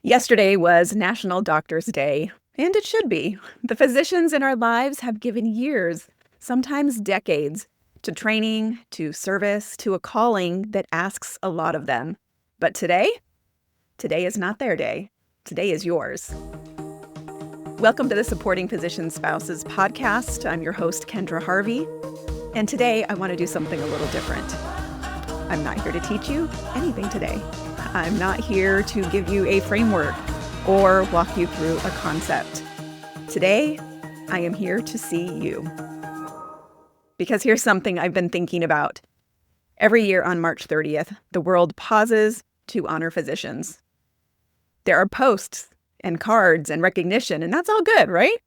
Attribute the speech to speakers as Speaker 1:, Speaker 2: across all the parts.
Speaker 1: Yesterday was National Doctors' Day, and it should be. The physicians in our lives have given years, sometimes decades, to training, to service, to a calling that asks a lot of them. But today is not their day. Today is yours. Welcome to the Supporting Physician Spouses podcast. I'm your host, Kendra Harvey, and today I want to do something a little different. I'm not here to teach you anything today. I'm not here to give you a framework or walk you through a concept. Today, I am here to see you. Because here's something I've been thinking about. Every year on March 30th, the world pauses to honor physicians. There are posts and cards and recognition, and that's all good, right?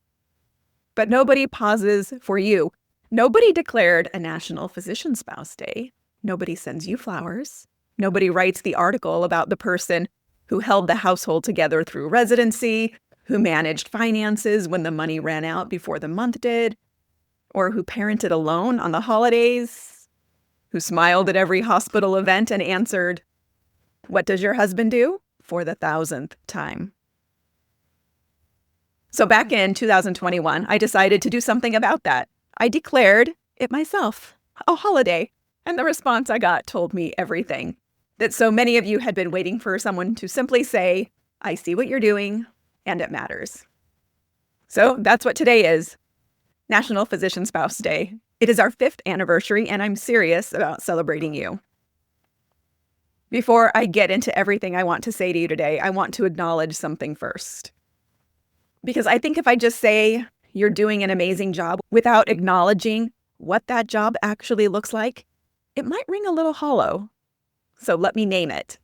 Speaker 1: But nobody pauses for you. Nobody declared a National Physician Spouse Day. Nobody sends you flowers. Nobody writes the article about the person who held the household together through residency, who managed finances when the money ran out before the month did, or who parented alone on the holidays, who smiled at every hospital event and answered, "What does your husband do?" for the 1,000th time. So back in 2021, I decided to do something about that. I declared it myself, a holiday, and the response I got told me everything. That so many of you had been waiting for someone to simply say, "I see what you're doing, and it matters." So that's what today is, National Physician Spouse Day. It is our 5th anniversary, and I'm serious about celebrating you. Before I get into everything I want to say to you today, I want to acknowledge something first. Because I think if I just say you're doing an amazing job without acknowledging what that job actually looks like, it might ring a little hollow. So let me name it.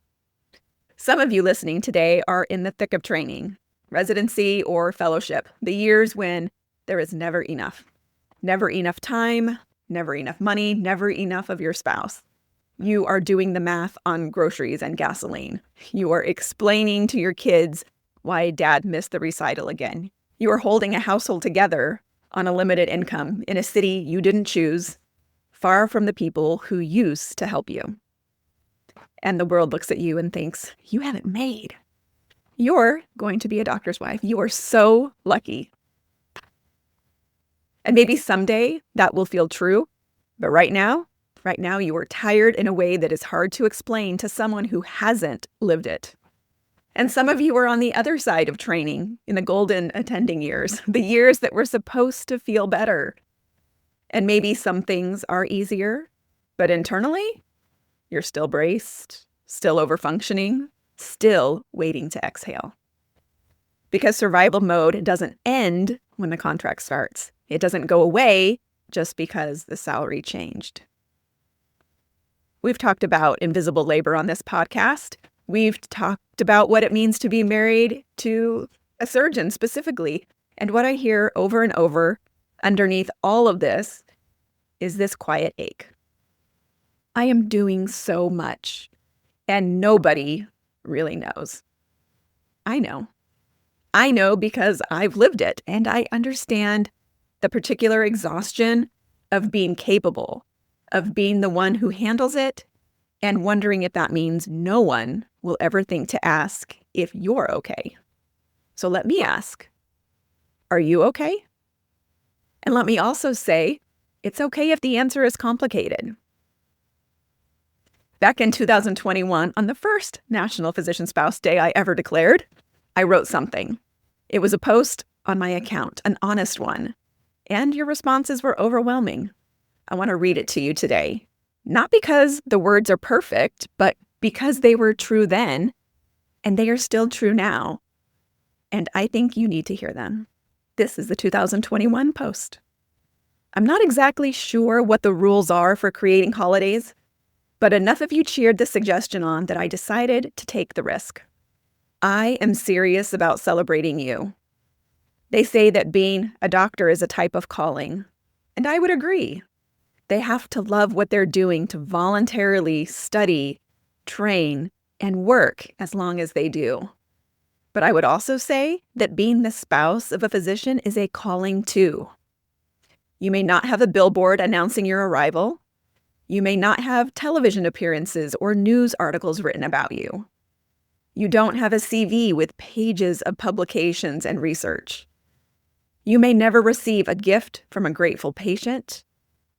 Speaker 1: Some of you listening today are in the thick of training, residency or fellowship, the years when there is never enough. Never enough time, never enough money, never enough of your spouse. You are doing the math on groceries and gasoline. You are explaining to your kids why dad missed the recital again. You are holding a household together on a limited income in a city you didn't choose, far from the people who used to help you. And the world looks at you and thinks, you haven't made. You're going to be a doctor's wife. You are so lucky. And maybe someday that will feel true. But right now you are tired in a way that is hard to explain to someone who hasn't lived it. And some of you are on the other side of training in the golden attending years, the years that were supposed to feel better. And maybe some things are easier, but internally, you're still braced, still overfunctioning, still waiting to exhale. Because survival mode doesn't end when the contract starts. It doesn't go away just because the salary changed. We've talked about invisible labor on this podcast. We've talked about what it means to be married to a surgeon specifically. And what I hear over and over underneath all of this is this quiet ache. I am doing so much, and nobody really knows. I know. I know because I've lived it, and I understand the particular exhaustion of being capable, of being the one who handles it, and wondering if that means no one will ever think to ask if you're okay. So let me ask, are you okay? And let me also say, it's okay if the answer is complicated. Back in 2021, on the first National Physician Spouse Day I ever declared, I wrote something. It was a post on my account, an honest one, and your responses were overwhelming. I want to read it to you today, not because the words are perfect, but because they were true then, and they are still true now, and I think you need to hear them. This is the 2021 post. I'm not exactly sure what the rules are for creating holidays, but enough of you cheered the suggestion on that I decided to take the risk. I am serious about celebrating you. They say that being a doctor is a type of calling, and I would agree. They have to love what they're doing to voluntarily study, train, and work as long as they do. But I would also say that being the spouse of a physician is a calling too. You may not have a billboard announcing your arrival. You may not have television appearances or news articles written about you. You don't have a CV with pages of publications and research. You may never receive a gift from a grateful patient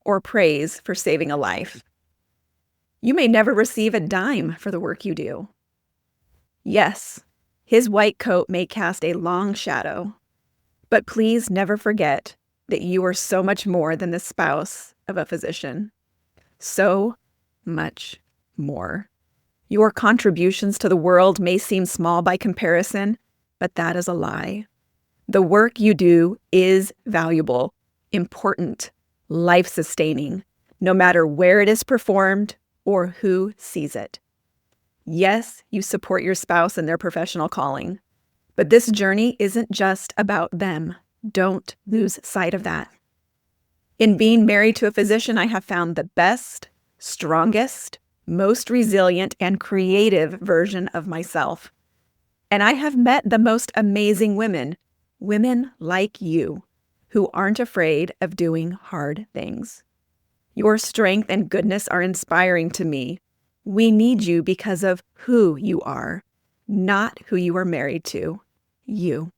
Speaker 1: or praise for saving a life. You may never receive a dime for the work you do. Yes, his white coat may cast a long shadow, but please never forget that you are so much more than the spouse of a physician. So much more. Your contributions to the world may seem small by comparison, but that is a lie. The work you do is valuable, important, life-sustaining, no matter where it is performed or who sees it. Yes, you support your spouse in their professional calling, but this journey isn't just about them. Don't lose sight of that. In being married to a physician, I have found the best, strongest, most resilient, and creative version of myself. And I have met the most amazing women like you, who aren't afraid of doing hard things. Your strength and goodness are inspiring to me. We need you because of who you are, not who you are married to. You.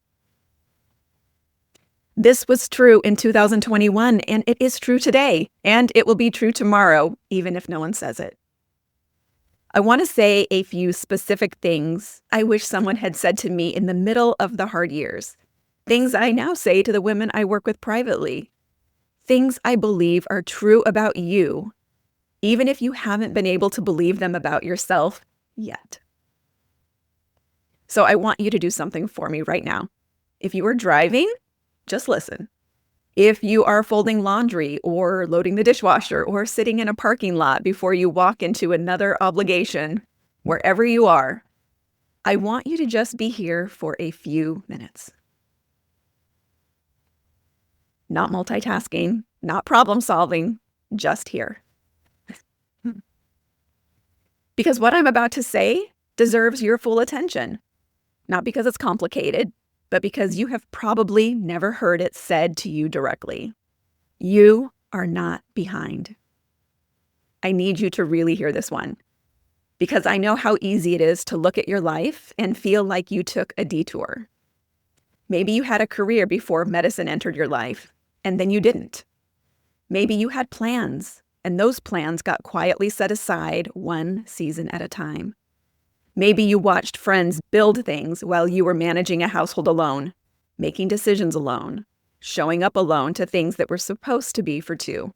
Speaker 1: This was true in 2021, and it is true today, and it will be true tomorrow, even if no one says it. I want to say a few specific things I wish someone had said to me in the middle of the hard years. Things I now say to the women I work with privately. Things I believe are true about you, even if you haven't been able to believe them about yourself yet. So I want you to do something for me right now. If you are driving, just listen. If you are folding laundry or loading the dishwasher or sitting in a parking lot before you walk into another obligation, wherever you are, I want you to just be here for a few minutes. Not multitasking, not problem solving, just here. Because what I'm about to say deserves your full attention. Not because it's complicated, but because you have probably never heard it said to you directly. You are not behind. I need you to really hear this one, because I know how easy it is to look at your life and feel like you took a detour. Maybe you had a career before medicine entered your life, and then you didn't. Maybe you had plans, and those plans got quietly set aside one season at a time. Maybe you watched friends build things while you were managing a household alone, making decisions alone, showing up alone to things that were supposed to be for two.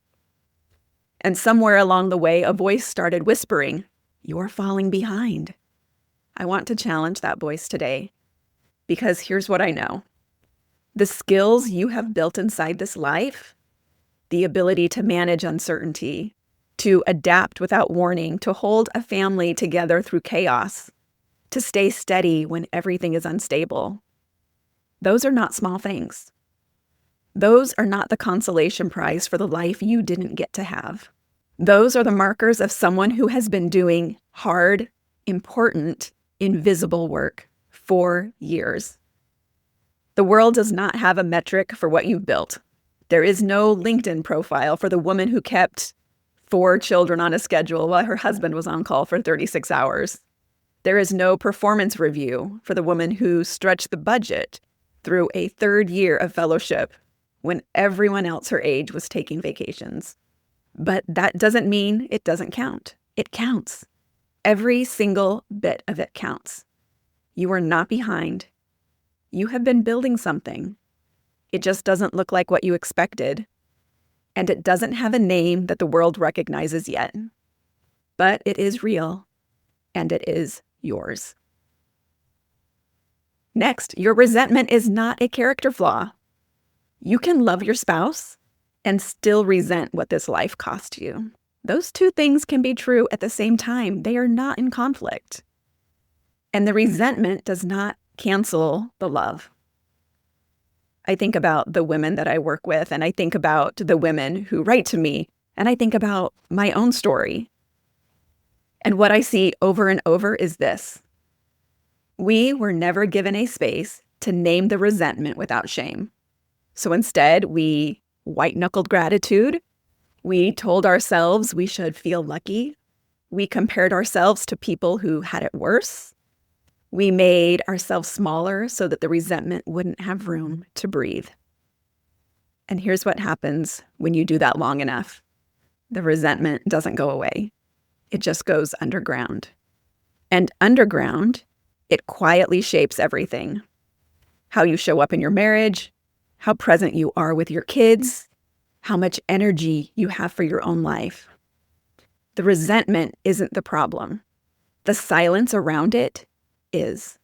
Speaker 1: And somewhere along the way, a voice started whispering, "You're falling behind." I want to challenge that voice today, because here's what I know. The skills you have built inside this life, the ability to manage uncertainty, to adapt without warning, to hold a family together through chaos, to stay steady when everything is unstable. Those are not small things. Those are not the consolation prize for the life you didn't get to have. Those are the markers of someone who has been doing hard, important, invisible work for years. The world does not have a metric for what you've built. There is no LinkedIn profile for the woman who kept 4 children on a schedule while her husband was on call for 36 hours. There is no performance review for the woman who stretched the budget through a 3rd year of fellowship when everyone else her age was taking vacations. But that doesn't mean it doesn't count. It counts. Every single bit of it counts. You are not behind. You have been building something. It just doesn't look like what you expected. And it doesn't have a name that the world recognizes yet. But it is real, and it is yours. Next, your resentment is not a character flaw. You can love your spouse and still resent what this life cost you. Those two things can be true at the same time. They are not in conflict. And the resentment does not cancel the love. I think about the women that I work with, and I think about the women who write to me, and I think about my own story. And what I see over and over is this. We were never given a space to name the resentment without shame. So instead, we white-knuckled gratitude. We told ourselves we should feel lucky. We compared ourselves to people who had it worse. We made ourselves smaller so that the resentment wouldn't have room to breathe. And here's what happens when you do that long enough. The resentment doesn't go away. It just goes underground. And underground, it quietly shapes everything. How you show up in your marriage, how present you are with your kids, how much energy you have for your own life. The resentment isn't the problem. The silence around it is.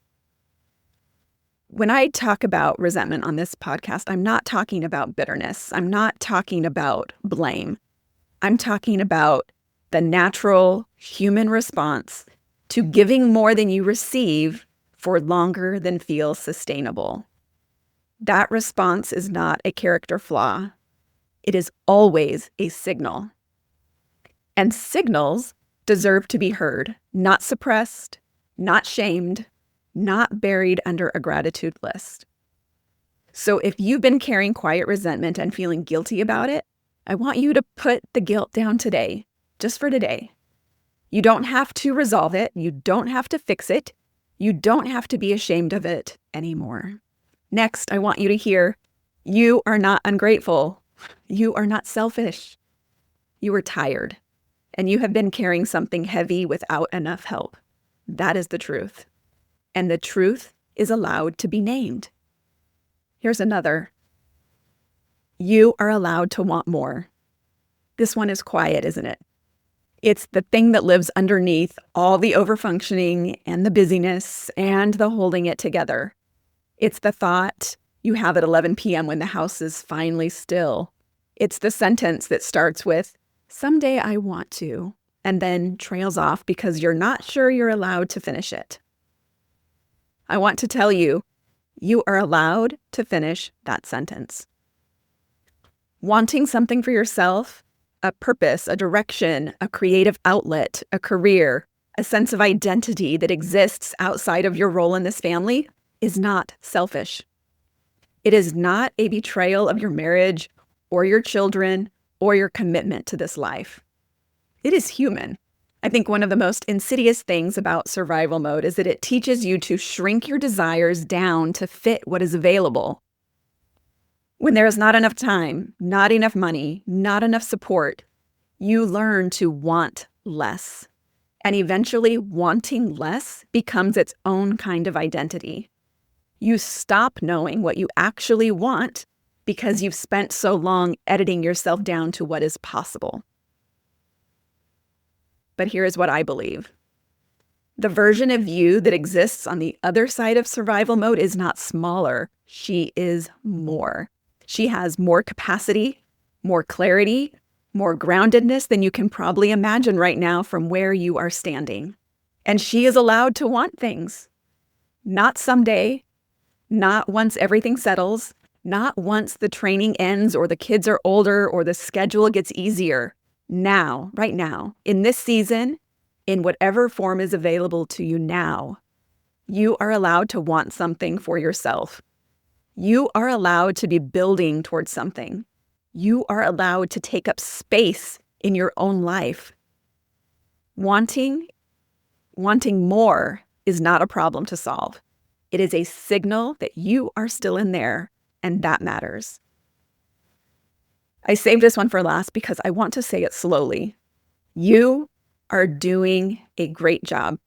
Speaker 1: When I talk about resentment on this podcast, I'm not talking about bitterness. I'm not talking about blame. I'm talking about the natural human response to giving more than you receive for longer than feels sustainable. That response is not a character flaw. It is always a signal. And signals deserve to be heard, not suppressed, not shamed, not buried under a gratitude list. So if you've been carrying quiet resentment and feeling guilty about it, I want you to put the guilt down today, just for today. You don't have to resolve it. You don't have to fix it. You don't have to be ashamed of it anymore. Next, I want you to hear, you are not ungrateful. You are not selfish. You are tired, and you have been carrying something heavy without enough help. That is the truth. And the truth is allowed to be named. Here's another. You are allowed to want more. This one is quiet, isn't it? It's the thing that lives underneath all the overfunctioning and the busyness and the holding it together. It's the thought you have at 11 p.m. when the house is finally still. It's the sentence that starts with, someday I want to, and then trails off because you're not sure you're allowed to finish it. I want to tell you, you are allowed to finish that sentence. Wanting something for yourself, a purpose, a direction, a creative outlet, a career, a sense of identity that exists outside of your role in this family is not selfish. It is not a betrayal of your marriage or your children or your commitment to this life. It is human. I think one of the most insidious things about survival mode is that it teaches you to shrink your desires down to fit what is available. When there is not enough time, not enough money, not enough support, you learn to want less. And eventually, wanting less becomes its own kind of identity. You stop knowing what you actually want because you've spent so long editing yourself down to what is possible. But here is what I believe. The version of you that exists on the other side of survival mode is not smaller. She is more. She has more capacity, more clarity, more groundedness than you can probably imagine right now from where you are standing. And she is allowed to want things. Not someday, not once everything settles, not once the training ends or the kids are older or the schedule gets easier. Now, right now, in this season, in whatever form is available to you now, you are allowed to want something for yourself. You are allowed to be building towards something. You are allowed to take up space in your own life. Wanting more is not a problem to solve. It is a signal that you are still in there, and that matters. I saved this one for last because I want to say it slowly. You are doing a great job.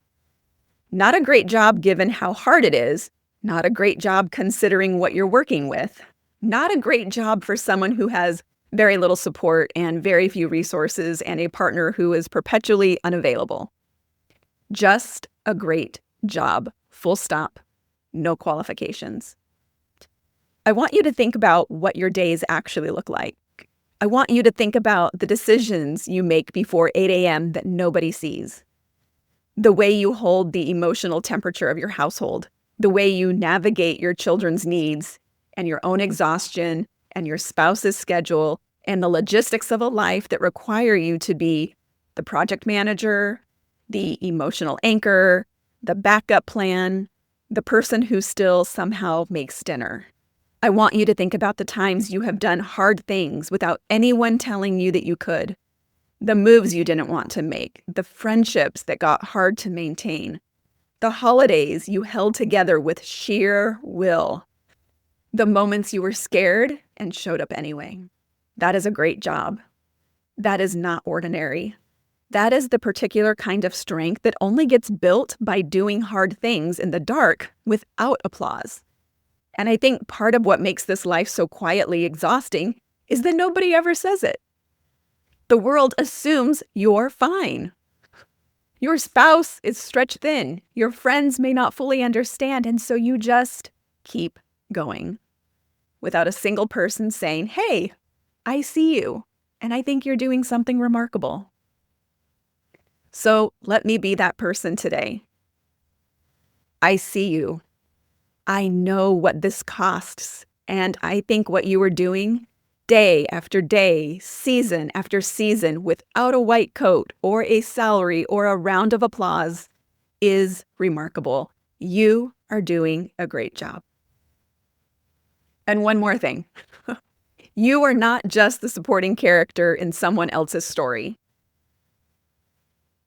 Speaker 1: Not a great job given how hard it is. Not a great job considering what you're working with. Not a great job for someone who has very little support and very few resources and a partner who is perpetually unavailable. Just a great job. Full stop. No qualifications. I want you to think about what your days actually look like. I want you to think about the decisions you make before 8 a.m. that nobody sees. The way you hold the emotional temperature of your household. The way you navigate your children's needs and your own exhaustion and your spouse's schedule and the logistics of a life that require you to be the project manager, the emotional anchor, the backup plan, the person who still somehow makes dinner. I want you to think about the times you have done hard things without anyone telling you that you could. The moves you didn't want to make, the friendships that got hard to maintain. The holidays you held together with sheer will. The moments you were scared and showed up anyway. That is a great job. That is not ordinary. That is the particular kind of strength that only gets built by doing hard things in the dark without applause. And I think part of what makes this life so quietly exhausting is that nobody ever says it. The world assumes you're fine. Your spouse is stretched thin. Your friends may not fully understand, and so you just keep going without a single person saying, "Hey, I see you, and I think you're doing something remarkable." So let me be that person today. I see you. I know what this costs, and I think what you are doing day after day, season after season, without a white coat or a salary or a round of applause is remarkable. You are doing a great job. And one more thing. You are not just the supporting character in someone else's story.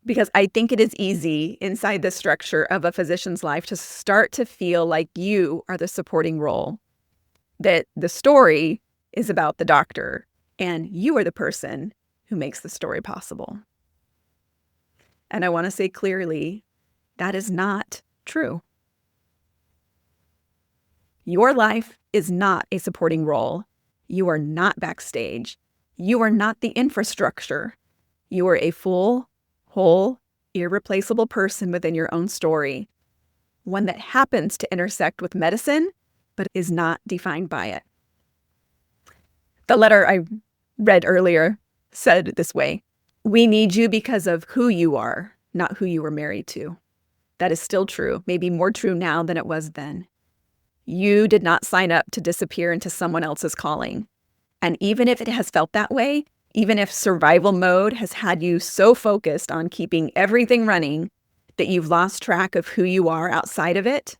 Speaker 1: Because I think it is easy inside the structure of a physician's life to start to feel like you are the supporting role, that the story is about the doctor and you are the person who makes the story possible. And I want to say clearly, that is not true. Your life is not a supporting role. You are not backstage. You are not the infrastructure. You are a full, whole, irreplaceable person within your own story, one that happens to intersect with medicine, but is not defined by it. The letter I read earlier said it this way: "We need you because of who you are, not who you were married to." That is still true, maybe more true now than it was then. You did not sign up to disappear into someone else's calling. And even if it has felt that way, even if survival mode has had you so focused on keeping everything running that you've lost track of who you are outside of it,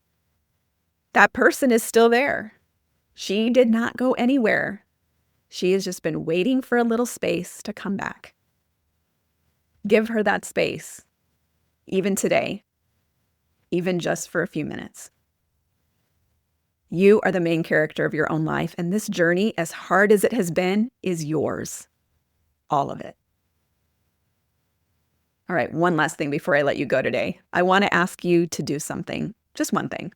Speaker 1: that person is still there. She did not go anywhere. She has just been waiting for a little space to come back. Give her that space, even today, even just for a few minutes. You are the main character of your own life, and this journey, as hard as it has been, is yours. All of it. All right, one last thing before I let you go today. I want to ask you to do something, just one thing.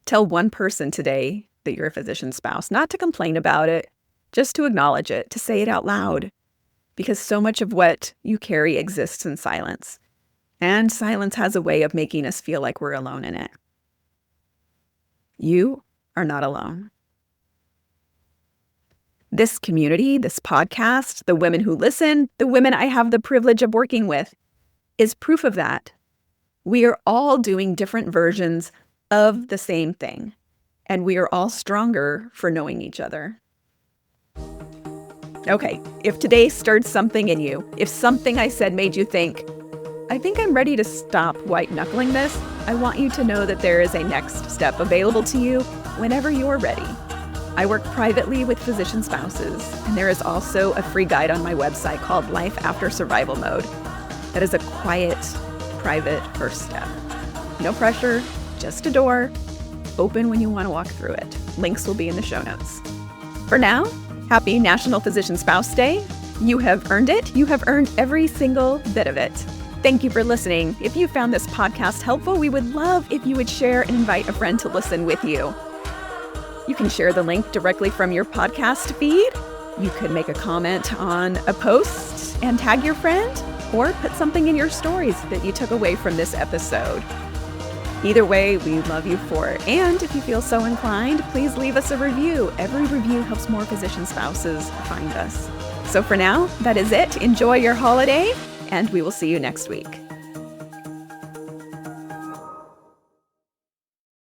Speaker 1: Tell one person today that you're a physician's spouse, not to complain about it, just to acknowledge it, to say it out loud, because so much of what you carry exists in silence, and silence has a way of making us feel like we're alone in it. You are not alone. This community, this podcast, the women who listen, the women I have the privilege of working with, is proof of that. We are all doing different versions of the same thing, and we are all stronger for knowing each other. Okay, if today stirred something in you, if something I said made you think, I think I'm ready to stop white-knuckling this, I want you to know that there is a next step available to you whenever you're ready. I work privately with physician spouses, and there is also a free guide on my website called Life After Survival Mode. That is a quiet, private first step. No pressure, just a door, open when you want to walk through it. Links will be in the show notes. For now, happy National Physician Spouse Day. You have earned it. You have earned every single bit of it. Thank you for listening. If you found this podcast helpful, we would love if you would share and invite a friend to listen with you. You can share the link directly from your podcast feed. You could make a comment on a post and tag your friend, or put something in your stories that you took away from this episode. Either way, we love you for it. And if you feel so inclined, please leave us a review. Every review helps more physician spouses find us. So for now, that is it. Enjoy your holiday, and we will see you next week.